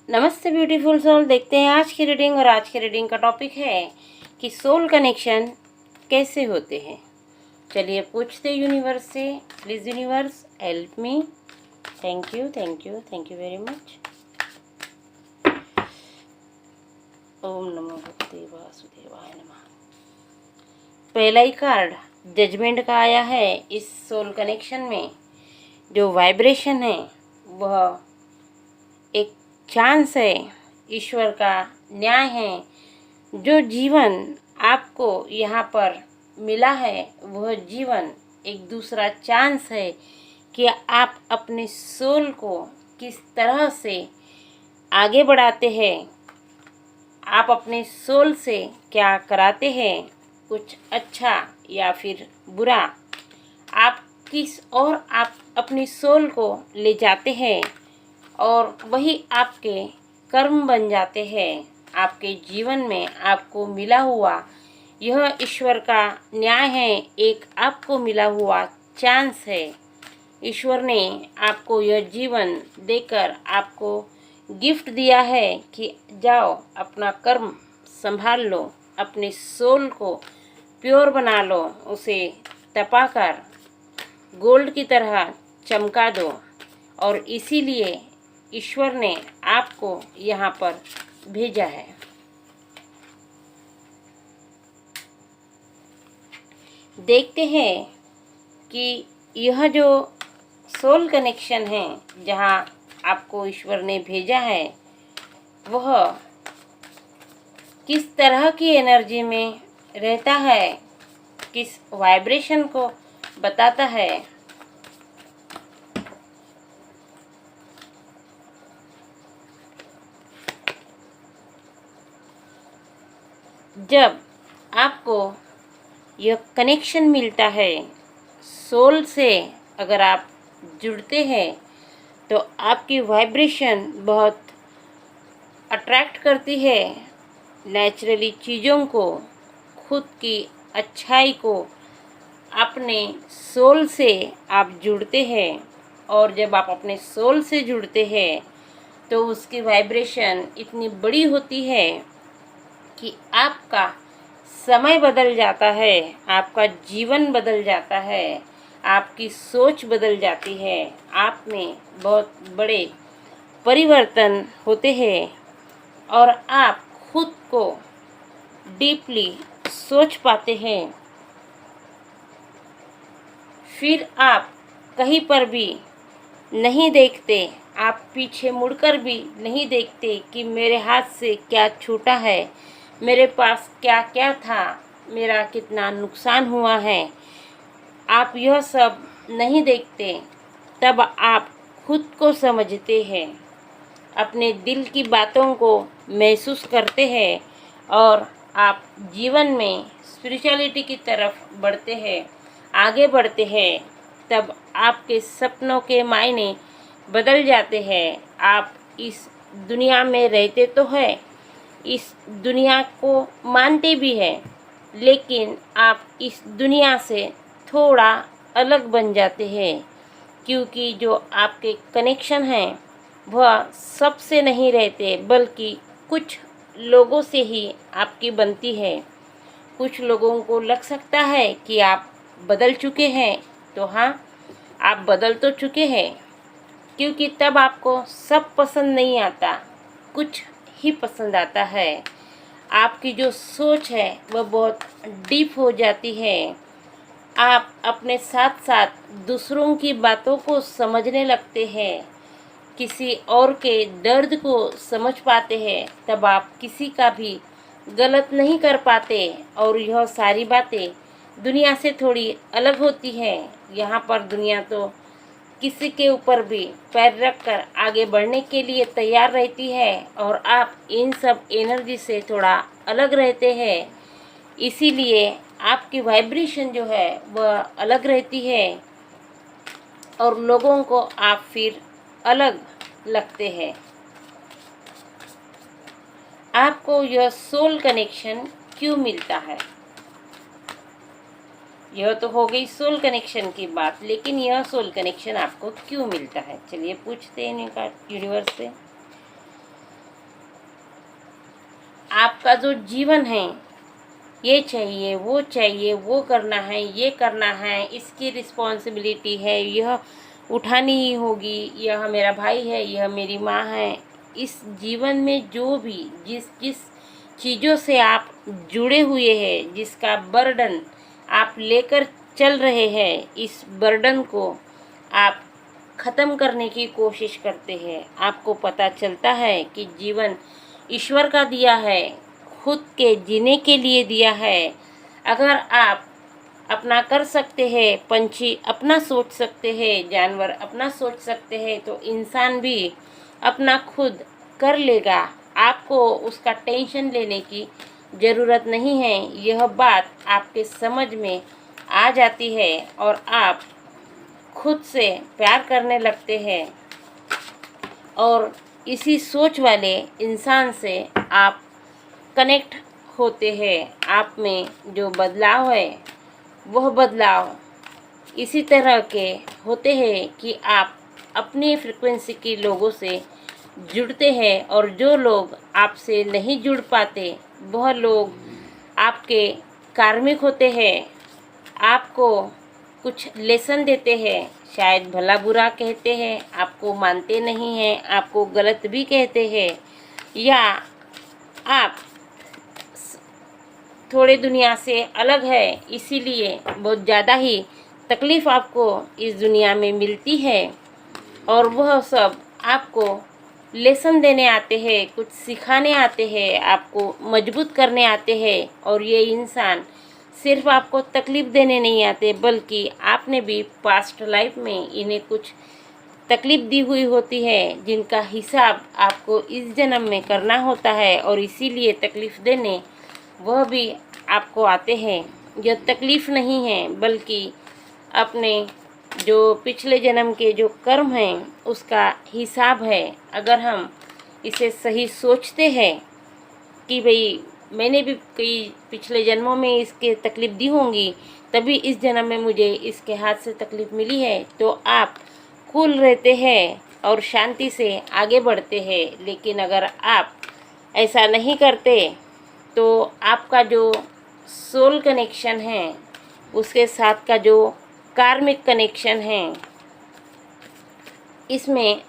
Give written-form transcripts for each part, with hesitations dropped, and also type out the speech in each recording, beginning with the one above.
नमस्ते beautiful soul. देखते हैं आज की रीडिंग। और आज की रीडिंग का टॉपिक है कि सोल कनेक्शन कैसे होते हैं। चलिए पूछते यूनिवर्स से। Please universe help me. Thank you thank you thank you very much. ओम नमो भगवते वासुदेवाय नमः। पहला ही कार्ड जजमेंट का आया है। इस सोल कनेक्शन में जो वाइब्रेशन है वह एक चांस है, ईश्वर का न्याय है। जो जीवन आपको यहाँ पर मिला है वह जीवन एक दूसरा चांस है कि आप अपने सोल को किस तरह से आगे बढ़ाते हैं, आप अपने सोल से क्या कराते हैं, कुछ अच्छा या फिर बुरा, आप किस और आप अपनी सोल को ले जाते हैं और वही आपके कर्म बन जाते हैं। आपके जीवन में आपको मिला हुआ यह ईश्वर का न्याय है, एक आपको मिला हुआ चांस है। ईश्वर ने आपको यह जीवन देकर आपको गिफ्ट दिया है कि जाओ अपना कर्म संभाल लो, अपने सोल को प्योर बना लो, उसे तपाकर गोल्ड की तरह चमका दो। और इसीलिए ईश्वर ने आपको यहाँ पर भेजा है। देखते हैं कि यह जो सोल कनेक्शन है जहाँ आपको ईश्वर ने भेजा है वह किस तरह की एनर्जी में रहता है, किस वाइब्रेशन को बताता है। जब आपको यह कनेक्शन मिलता है सोल से, अगर आप जुड़ते हैं तो आपकी वाइब्रेशन बहुत अट्रैक्ट करती है नेचुरली चीज़ों को, खुद की अच्छाई को। अपने सोल से आप जुड़ते हैं और जब आप अपने सोल से जुड़ते हैं तो उसकी वाइब्रेशन इतनी बड़ी होती है कि आपका समय बदल जाता है, आपका जीवन बदल जाता है, आपकी सोच बदल जाती है, आप में बहुत बड़े परिवर्तन होते हैं और आप खुद को डीपली सोच पाते हैं। फिर आप कहीं पर भी नहीं देखते, आप पीछे मुड़कर भी नहीं देखते कि मेरे हाथ से क्या छूटा है, मेरे पास क्या क्या था, मेरा कितना नुकसान हुआ है। आप यह सब नहीं देखते। तब आप खुद को समझते हैं, अपने दिल की बातों को महसूस करते हैं और आप जीवन में स्पिरिचुअलिटी की तरफ बढ़ते हैं, आगे बढ़ते हैं। तब आपके सपनों के मायने बदल जाते हैं। आप इस दुनिया में रहते तो हैं, इस दुनिया को मानते भी हैं, लेकिन आप इस दुनिया से थोड़ा अलग बन जाते हैं क्योंकि जो आपके कनेक्शन हैं वह सबसे नहीं रहते, बल्कि कुछ लोगों से ही आपकी बनती है। कुछ लोगों को लग सकता है कि आप बदल चुके हैं, तो हाँ आप बदल तो चुके हैं, क्योंकि तब आपको सब पसंद नहीं आता, कुछ ही पसंद आता है। आपकी जो सोच है वह बहुत डीप हो जाती है। आप अपने साथ साथ दूसरों की बातों को समझने लगते हैं, किसी और के दर्द को समझ पाते हैं। तब आप किसी का भी गलत नहीं कर पाते और यह सारी बातें दुनिया से थोड़ी अलग होती हैं। यहाँ पर दुनिया तो किसी के ऊपर भी पैर रखकर आगे बढ़ने के लिए तैयार रहती है और आप इन सब एनर्जी से थोड़ा अलग रहते हैं। इसीलिए आपकी वाइब्रेशन जो है वह अलग रहती है और लोगों को आप फिर अलग लगते हैं। आपको यह सोल कनेक्शन क्यों मिलता है? यह तो हो गई सोल कनेक्शन की बात, लेकिन यह सोल कनेक्शन आपको क्यों मिलता है? चलिए पूछते हैं यूनिवर्स से। आपका जो जीवन है, ये चाहिए, वो करना है, ये करना है, इसकी रिस्पॉन्सिबिलिटी है, यह उठानी ही होगी, यह मेरा भाई है, यह मेरी माँ है। इस जीवन में जो भी जिस जिस चीज़ों से आप जुड़े हुए हैं, जिसका बर्डन आप लेकर चल रहे हैं, इस बर्डन को आप ख़त्म करने की कोशिश करते हैं। आपको पता चलता है कि जीवन ईश्वर का दिया है, खुद के जीने के लिए दिया है। अगर आप अपना कर सकते हैं, पंछी अपना सोच सकते हैं, जानवर अपना सोच सकते हैं, तो इंसान भी अपना खुद कर लेगा। आपको उसका टेंशन लेने की ज़रूरत नहीं है। यह बात आपके समझ में आ जाती है और आप खुद से प्यार करने लगते हैं और इसी सोच वाले इंसान से आप कनेक्ट होते हैं। आप में जो बदलाव है, वह बदलाव इसी तरह के होते हैं कि आप अपनी फ्रिक्वेंसी के लोगों से जुड़ते हैं और जो लोग आपसे नहीं जुड़ पाते, वह लोग आपके कार्मिक होते हैं, आपको कुछ लेसन देते हैं, शायद भला बुरा कहते हैं, आपको मानते नहीं हैं, आपको गलत भी कहते हैं, या आप थोड़े दुनिया से अलग है, इसीलिए बहुत ज़्यादा ही तकलीफ़ आपको इस दुनिया में मिलती है। और वह सब आपको लेसन देने आते हैं, कुछ सिखाने आते हैं, आपको मजबूत करने आते हैं। और ये इंसान सिर्फ आपको तकलीफ़ देने नहीं आते, बल्कि आपने भी पास्ट लाइफ में इन्हें कुछ तकलीफ़ दी हुई होती है, जिनका हिसाब आपको इस जन्म में करना होता है। और इसीलिए तकलीफ़ देने वह भी आपको आते हैं। यह तकलीफ़ नहीं है, बल्कि अपने जो पिछले जन्म के जो कर्म हैं, उसका हिसाब है। अगर हम इसे सही सोचते हैं कि भाई मैंने भी कई पिछले जन्मों में इसके तकलीफ़ दी होंगी, तभी इस जन्म में मुझे इसके हाथ से तकलीफ़ मिली है, तो आप कूल रहते हैं और शांति से आगे बढ़ते हैं। लेकिन अगर आप ऐसा नहीं करते, तो आपका जो सोल कनेक्शन है, उसके साथ का जो कार्मिक कनेक्शन है, इसमें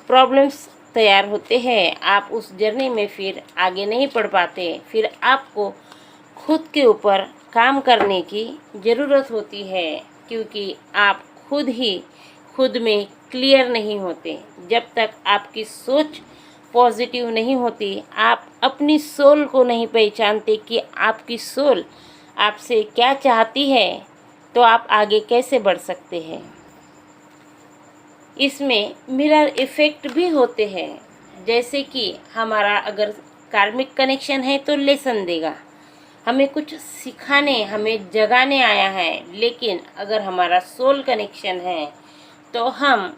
प्रॉब्लम्स तैयार होते हैं। आप उस जर्नी में फिर आगे नहीं बढ़ पाते। फिर आपको खुद के ऊपर काम करने की ज़रूरत होती है, क्योंकि आप खुद में क्लियर नहीं होते। जब तक आपकी सोच पॉजिटिव नहीं होती, आप अपनी सोल को नहीं पहचानते कि आपकी सोल आपसे क्या चाहती है, तो आप आगे कैसे बढ़ सकते हैं। इसमें मिरर इफ़ेक्ट भी होते हैं। जैसे कि हमारा अगर कार्मिक कनेक्शन है तो लेसन देगा, हमें कुछ सिखाने, हमें जगाने आया है। लेकिन अगर हमारा सोल कनेक्शन है, तो हम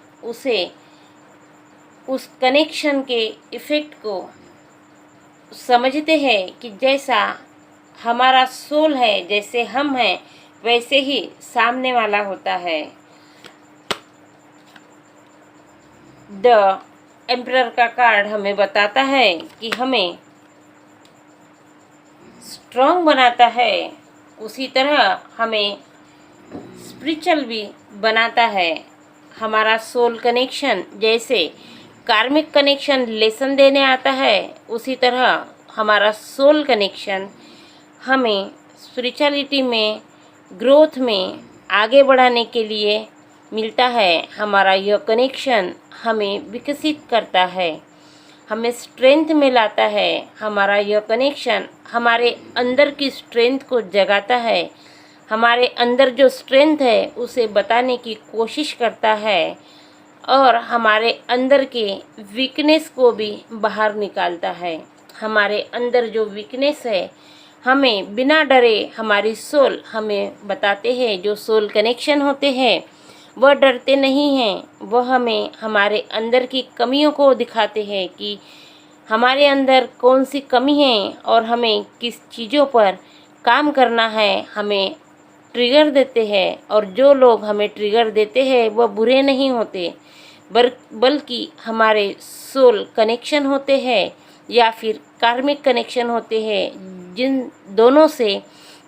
उस कनेक्शन के इफ़ेक्ट को समझते हैं कि जैसा हमारा सोल है, जैसे हम हैं, वैसे ही सामने वाला होता है। द एम्परर का कार्ड हमें बताता है कि हमें स्ट्रॉन्ग बनाता है, उसी तरह हमें स्पिरिचुअल भी बनाता है। हमारा सोल कनेक्शन जैसे कार्मिक कनेक्शन लेसन देने आता है, उसी तरह हमारा सोल कनेक्शन हमें स्पिरिचुअलिटी में, ग्रोथ में आगे बढ़ाने के लिए मिलता है। हमारा यह कनेक्शन हमें विकसित करता है, हमें स्ट्रेंथ में लाता है। हमारा यह कनेक्शन हमारे अंदर की स्ट्रेंथ को जगाता है, हमारे अंदर जो स्ट्रेंथ है उसे बताने की कोशिश करता है, और हमारे अंदर के वीकनेस को भी बाहर निकालता है। हमारे अंदर जो वीकनेस है, हमें बिना डरे हमारी सोल हमें बताते हैं। जो सोल कनेक्शन होते हैं वह डरते नहीं हैं, वह हमें हमारे अंदर की कमियों को दिखाते हैं कि हमारे अंदर कौन सी कमी है और हमें किस चीज़ों पर काम करना है। हमें ट्रिगर देते हैं, और जो लोग हमें ट्रिगर देते हैं वह बुरे नहीं होते, बल्कि हमारे सोल कनेक्शन होते हैं, या फिर कार्मिक कनेक्शन होते हैं, जिन दोनों से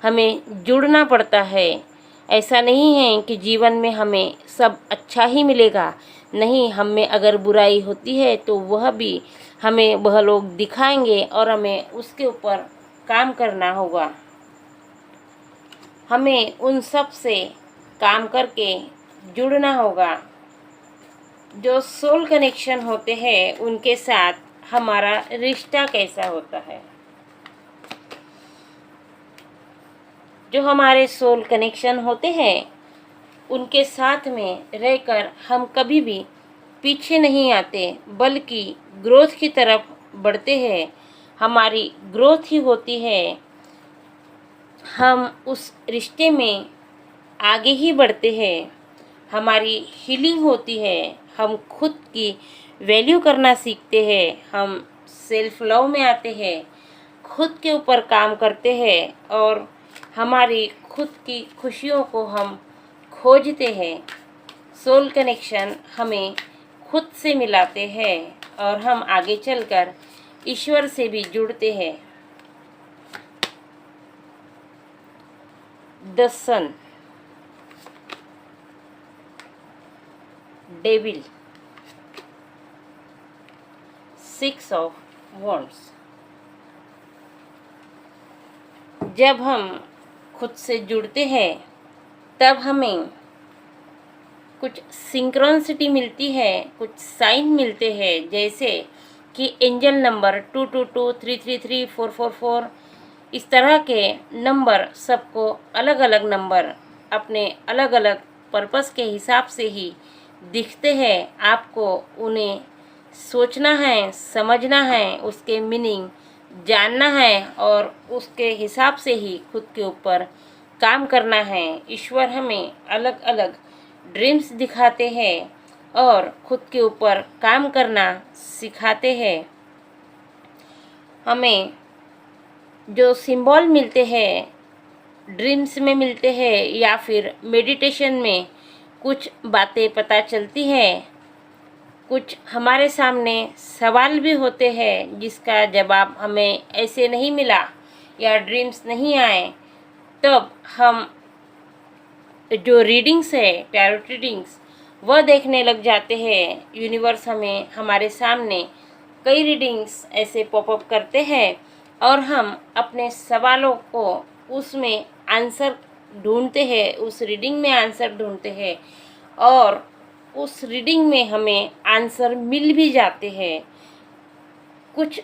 हमें जुड़ना पड़ता है। ऐसा नहीं है कि जीवन में हमें सब अच्छा ही मिलेगा, नहीं, हम में अगर बुराई होती है तो वह भी हमें वह लोग दिखाएंगे और हमें उसके ऊपर काम करना होगा। हमें उन सब से काम करके जुड़ना होगा। जो सोल कनेक्शन होते हैं उनके साथ हमारा रिश्ता कैसा होता है। जो हमारे सोल कनेक्शन होते हैं उनके साथ में रहकर हम कभी भी पीछे नहीं आते, बल्कि ग्रोथ की तरफ बढ़ते हैं। हमारी ग्रोथ ही होती है, हम उस रिश्ते में आगे ही बढ़ते हैं। हमारी हीलिंग होती है, हम खुद की वैल्यू करना सीखते हैं, हम सेल्फ लव में आते हैं, खुद के ऊपर काम करते हैं और हमारी खुद की खुशियों को हम खोजते हैं। सोल कनेक्शन हमें खुद से मिलाते हैं और हम आगे चलकर ईश्वर से भी जुड़ते हैं। The sun, devil, 6 of wands. जब हम खुद से जुड़ते हैं तब हमें कुछ सिंक्रोनिसिटी मिलती है, कुछ साइन मिलते हैं, जैसे कि एंजल नंबर 222, 333, 444, इस तरह के नंबर सबको अलग अलग नंबर अपने अलग अलग पर्पस के हिसाब से ही दिखते हैं। आपको उन्हें सोचना है, समझना है, उसके मीनिंग जानना है और उसके हिसाब से ही खुद के ऊपर काम करना है। ईश्वर हमें अलग अलग ड्रीम्स दिखाते हैं और खुद के ऊपर काम करना सिखाते हैं। हमें जो सिंबल मिलते हैं, ड्रीम्स में मिलते हैं या फिर मेडिटेशन में कुछ बातें पता चलती हैं, कुछ हमारे सामने सवाल भी होते हैं जिसका जवाब हमें ऐसे नहीं मिला या ड्रीम्स नहीं आए, तब हम जो रीडिंग्स है, टैरोट रीडिंग्स, वह देखने लग जाते हैं। यूनिवर्स हमें हमारे सामने कई रीडिंग्स ऐसे पॉपअप करते हैं और हम अपने सवालों को उसमें आंसर ढूंढते हैं, उस रीडिंग में आंसर ढूंढते हैं और उस रीडिंग में हमें आंसर मिल भी जाते हैं। कुछ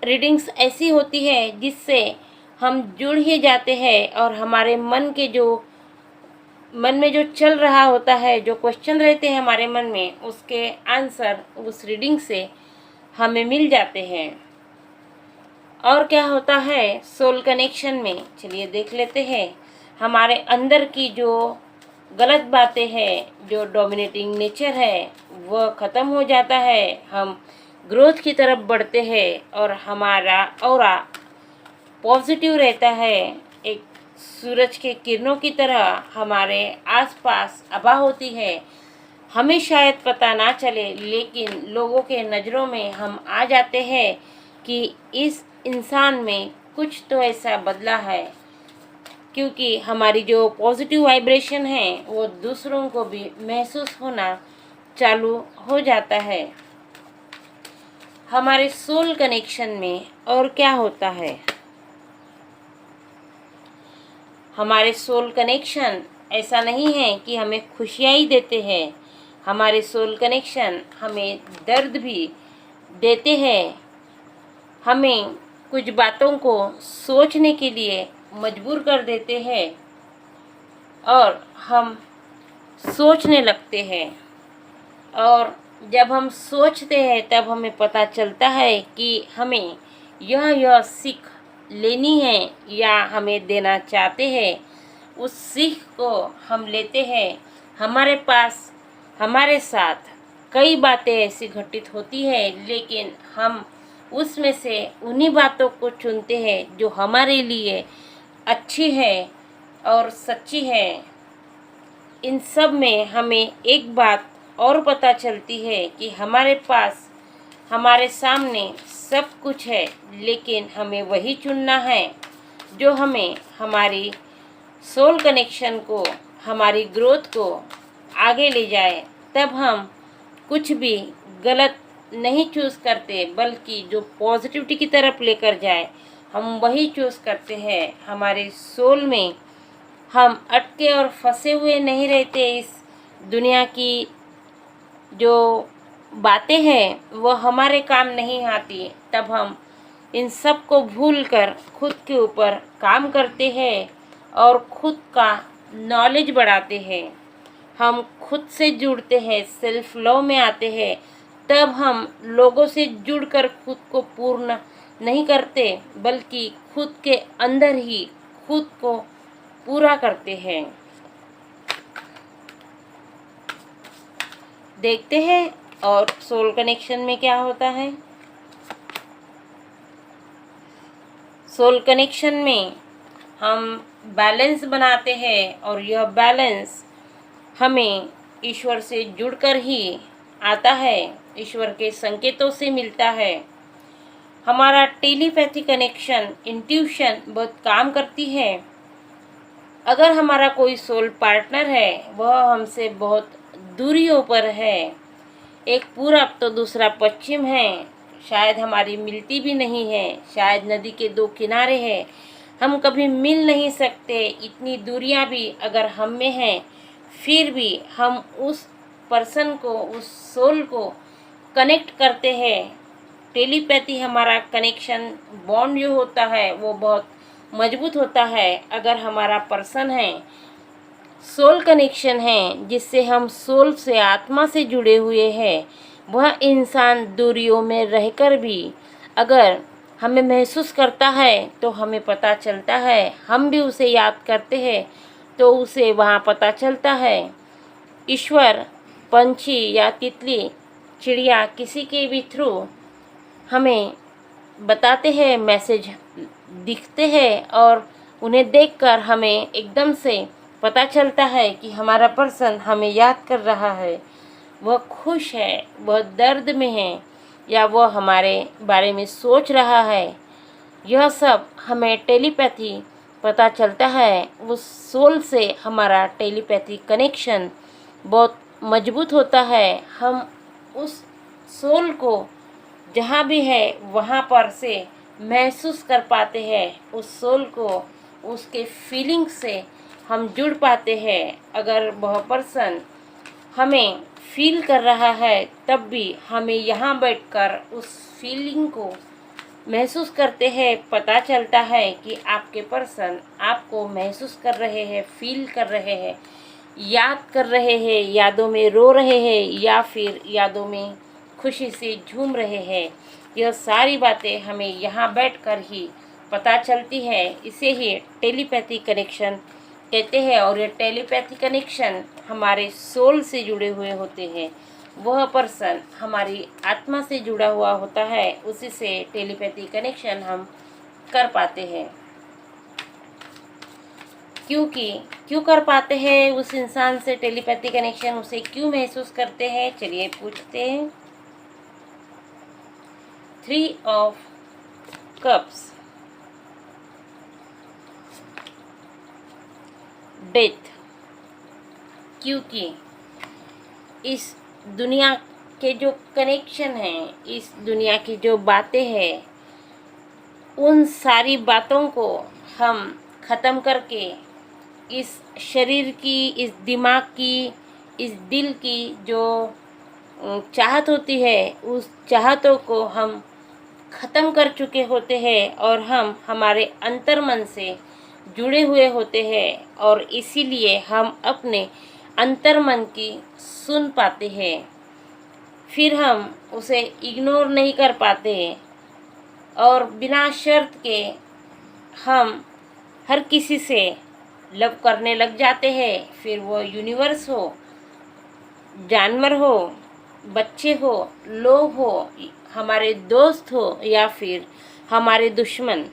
रीडिंग्स ऐसी होती है जिससे हम जुड़ ही जाते हैं और हमारे मन में जो चल रहा होता है, जो क्वेश्चन रहते हैं हमारे मन में, उसके आंसर उस रीडिंग से हमें मिल जाते हैं। और क्या होता है सोल कनेक्शन में, चलिए देख लेते हैं। हमारे अंदर की जो गलत बातें हैं, जो डोमिनेटिंग नेचर है, वह ख़त्म हो जाता है। हम ग्रोथ की तरफ बढ़ते हैं और हमारा ऑरा पॉजिटिव रहता है। एक सूरज के किरणों की तरह हमारे आसपास आभा होती है। हमें शायद पता ना चले, लेकिन लोगों के नज़रों में हम आ जाते हैं कि इस इंसान में कुछ तो ऐसा बदला है, क्योंकि हमारी जो पॉजिटिव वाइब्रेशन है वो दूसरों को भी महसूस होना चालू हो जाता है। हमारे सोल कनेक्शन में और क्या होता है, हमारे सोल कनेक्शन ऐसा नहीं है कि हमें खुशियाँ ही देते हैं। हमारे सोल कनेक्शन हमें दर्द भी देते हैं, हमें कुछ बातों को सोचने के लिए मजबूर कर देते हैं और हम सोचने लगते हैं। और जब हम सोचते हैं तब हमें पता चलता है कि हमें यह सीख लेनी है या हमें देना चाहते हैं। उस सीख को हम लेते हैं। हमारे पास, हमारे साथ कई बातें ऐसी घटित होती है, लेकिन हम उसमें से उन्हीं बातों को चुनते हैं जो हमारे लिए अच्छी है और सच्ची है। इन सब में हमें एक बात और पता चलती है कि हमारे पास, हमारे सामने सब कुछ है, लेकिन हमें वही चुनना है जो हमें हमारी सोल कनेक्शन को, हमारी ग्रोथ को आगे ले जाए। तब हम कुछ भी गलत नहीं चूज़ करते, बल्कि जो पॉजिटिविटी की तरफ लेकर जाए हम वही चूज़ करते हैं। हमारे सोल में हम अटके और फंसे हुए नहीं रहते। इस दुनिया की जो बातें हैं वो हमारे काम नहीं आती। तब हम इन सब को भूल कर खुद के ऊपर काम करते हैं और खुद का नॉलेज बढ़ाते हैं। हम खुद से जुड़ते हैं, सेल्फ लव में आते हैं। तब हम लोगों से जुड़कर खुद को पूर्ण नहीं करते, बल्कि खुद के अंदर ही खुद को पूरा करते हैं। देखते हैं और सोल कनेक्शन में क्या होता है। सोल कनेक्शन में हम बैलेंस बनाते हैं और यह बैलेंस हमें ईश्वर से जुड़कर ही आता है, ईश्वर के संकेतों से मिलता है। हमारा टेलीपैथी कनेक्शन, इंट्यूशन बहुत काम करती है। अगर हमारा कोई सोल पार्टनर है, वह हमसे बहुत दूरियों पर है, एक पूरब तो दूसरा पश्चिम है, शायद हमारी मिलती भी नहीं है, शायद नदी के दो किनारे हैं, हम कभी मिल नहीं सकते। इतनी दूरियां भी अगर हम में हैं, फिर भी हम उस पर्सन को, उस सोल को कनेक्ट करते हैं। टेलीपैथी हमारा कनेक्शन, बॉन्ड जो होता है वो बहुत मजबूत होता है। अगर हमारा पर्सन है, सोल कनेक्शन है, जिससे हम सोल से, आत्मा से जुड़े हुए हैं, वह इंसान दूरियों में रहकर भी अगर हमें महसूस करता है तो हमें पता चलता है। हम भी उसे याद करते हैं तो उसे वहाँ पता चलता है। ईश्वर, पंछी या तितली, चिड़िया, किसी के भी थ्रू हमें बताते हैं, मैसेज दिखते हैं और उन्हें देखकर हमें एकदम से पता चलता है कि हमारा पर्सन हमें याद कर रहा है, वह खुश है, वह दर्द में है, या वह हमारे बारे में सोच रहा है। यह सब हमें टेलीपैथी पता चलता है। उस सोल से हमारा टेलीपैथी कनेक्शन बहुत मजबूत होता है। हम उस सोल को जहाँ भी है वहाँ पर से महसूस कर पाते हैं। उस सोल को, उसके फीलिंग से हम जुड़ पाते हैं। अगर वह पर्सन हमें फील कर रहा है, तब भी हमें यहाँ बैठकर उस फीलिंग को महसूस करते हैं। पता चलता है कि आपके पर्सन आपको महसूस कर रहे हैं, फील कर रहे हैं, याद कर रहे हैं, यादों में रो रहे हैं या फिर यादों में खुशी से झूम रहे हैं। यह सारी बातें हमें यहाँ बैठकर ही पता चलती है। इसे ही टेलीपैथी कनेक्शन कहते हैं। और ये टेलीपैथी कनेक्शन हमारे सोल से जुड़े हुए होते हैं। वह पर्सन हमारी आत्मा से जुड़ा हुआ होता है, उसी से टेलीपैथी कनेक्शन हम कर पाते हैं। क्यों कर पाते हैं उस इंसान से टेलीपैथी कनेक्शन, उसे क्यों महसूस करते हैं, चलिए पूछते हैं। 3 ऑफ कप्स, डेथ। क्योंकि इस दुनिया के जो कनेक्शन हैं, इस दुनिया की जो बातें हैं, उन सारी बातों को हम ख़त्म करके इस शरीर की, इस दिमाग की, इस दिल की जो चाहत होती है, उस चाहतों को हम ख़त्म कर चुके होते हैं और हम हमारे अंतर्मन से जुड़े हुए होते हैं। और इसीलिए हम अपने अंतर्मन की सुन पाते हैं। फिर हम उसे इग्नोर नहीं कर पाते और बिना शर्त के हम हर किसी से लव करने लग जाते हैं। फिर वो यूनिवर्स हो, जानवर हो, बच्चे हो, लोग हो, हमारे दोस्त हो या फिर हमारे दुश्मन।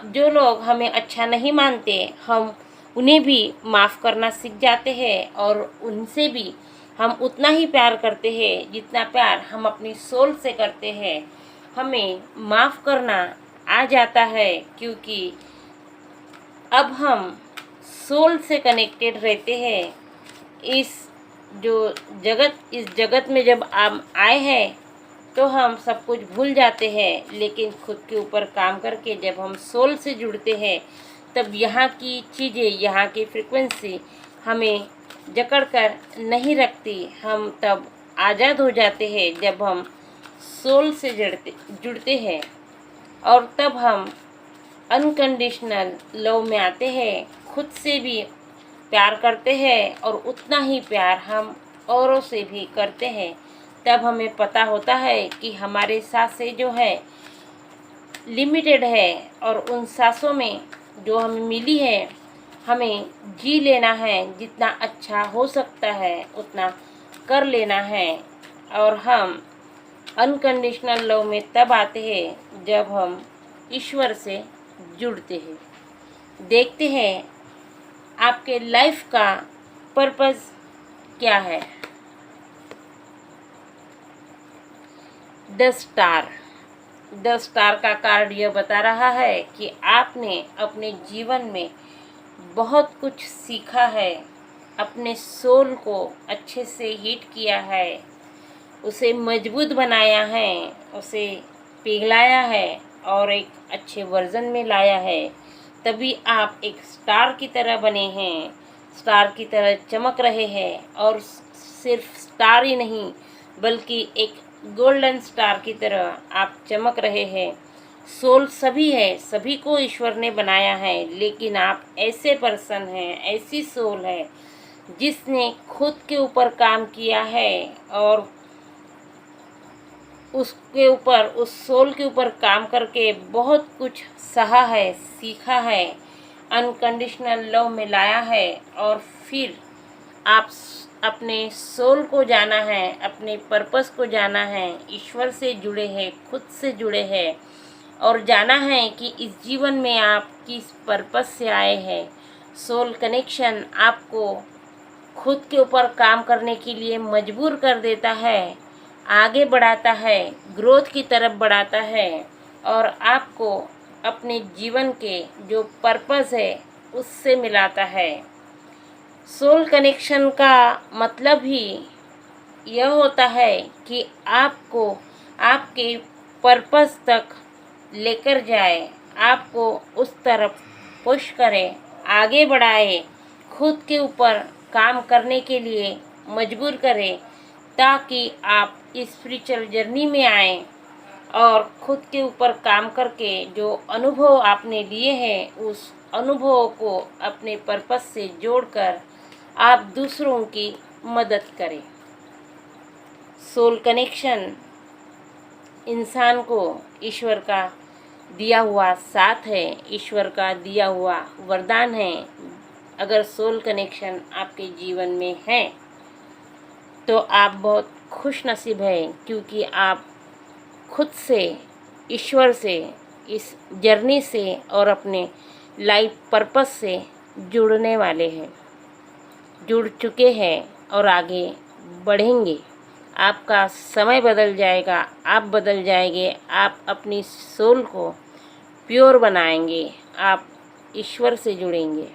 जो लोग हमें अच्छा नहीं मानते, हम उन्हें भी माफ़ करना सीख जाते हैं और उनसे भी हम उतना ही प्यार करते हैं जितना प्यार हम अपनी सोल से करते हैं। हमें माफ़ करना आ जाता है, क्योंकि अब हम सोल से कनेक्टेड रहते हैं। इस जगत में जब हम आए हैं तो हम सब कुछ भूल जाते हैं, लेकिन खुद के ऊपर काम करके जब हम सोल से जुड़ते हैं तब यहाँ की चीज़ें, यहाँ की फ्रिक्वेंसी हमें जकड़ कर नहीं रखती। हम तब आज़ाद हो जाते हैं जब हम सोल से जुड़ते हैं, और तब हम अनकंडीशनल लव में आते हैं। खुद से भी प्यार करते हैं और उतना ही प्यार हम औरों से भी करते हैं। तब हमें पता होता है कि हमारे सांसें जो है लिमिटेड है, और उन सांसों में जो हमें मिली है हमें जी लेना है। जितना अच्छा हो सकता है उतना कर लेना है। और हम अनकंडीशनल लव में तब आते हैं जब हम ईश्वर से जुड़ते हैं। देखते हैं आपके लाइफ का पर्पस क्या है। द स्टार का कार्ड यह बता रहा है कि आपने अपने जीवन में बहुत कुछ सीखा है, अपने सोल को अच्छे से हीट किया है, उसे मजबूत बनाया है, उसे पिघलाया है और एक अच्छे वर्जन में लाया है। तभी आप एक स्टार की तरह बने हैं, स्टार की तरह चमक रहे हैं। और सिर्फ स्टार ही नहीं बल्कि एक गोल्डन स्टार की तरह आप चमक रहे हैं। सोल सभी है, सभी को ईश्वर ने बनाया है, लेकिन आप ऐसे पर्सन हैं, ऐसी सोल है जिसने खुद के ऊपर काम किया है और उसके ऊपर, उस सोल के ऊपर काम करके बहुत कुछ सहा है, सीखा है, अनकंडीशनल लव में लाया है। और फिर आप अपने सोल को जाना है, अपने पर्पस को जाना है, ईश्वर से जुड़े हैं, खुद से जुड़े हैं, और जाना है कि इस जीवन में आप किस पर्पस से आए हैं। सोल कनेक्शन आपको खुद के ऊपर काम करने के लिए मजबूर कर देता है, आगे बढ़ाता है, ग्रोथ की तरफ बढ़ाता है, और आपको अपने जीवन के जो पर्पस है उससे मिलाता है। सोल कनेक्शन का मतलब ही यह होता है कि आपको आपके पर्पस तक लेकर जाए, आपको उस तरफ पुश करे, आगे बढ़ाए, खुद के ऊपर काम करने के लिए मजबूर करे, ताकि आप इस स्पिरिचुअल जर्नी में आएँ और खुद के ऊपर काम करके जो अनुभव आपने लिए हैं उस अनुभव को अपने पर्पस से जोड़कर आप दूसरों की मदद करें। सोल कनेक्शन इंसान को ईश्वर का दिया हुआ साथ है, ईश्वर का दिया हुआ वरदान है। अगर सोल कनेक्शन आपके जीवन में है तो आप बहुत खुश नसीब हैं, क्योंकि आप खुद से, ईश्वर से, इस जर्नी से और अपने लाइफ पर्पस से जुड़ने वाले हैं, जुड़ चुके हैं और आगे बढ़ेंगे। आपका समय बदल जाएगा, आप बदल जाएंगे, आप अपनी सोल को प्योर बनाएंगे, आप ईश्वर से जुड़ेंगे,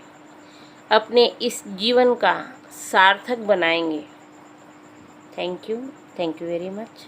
अपने इस जीवन का सार्थक बनाएंगे। Thank you very much.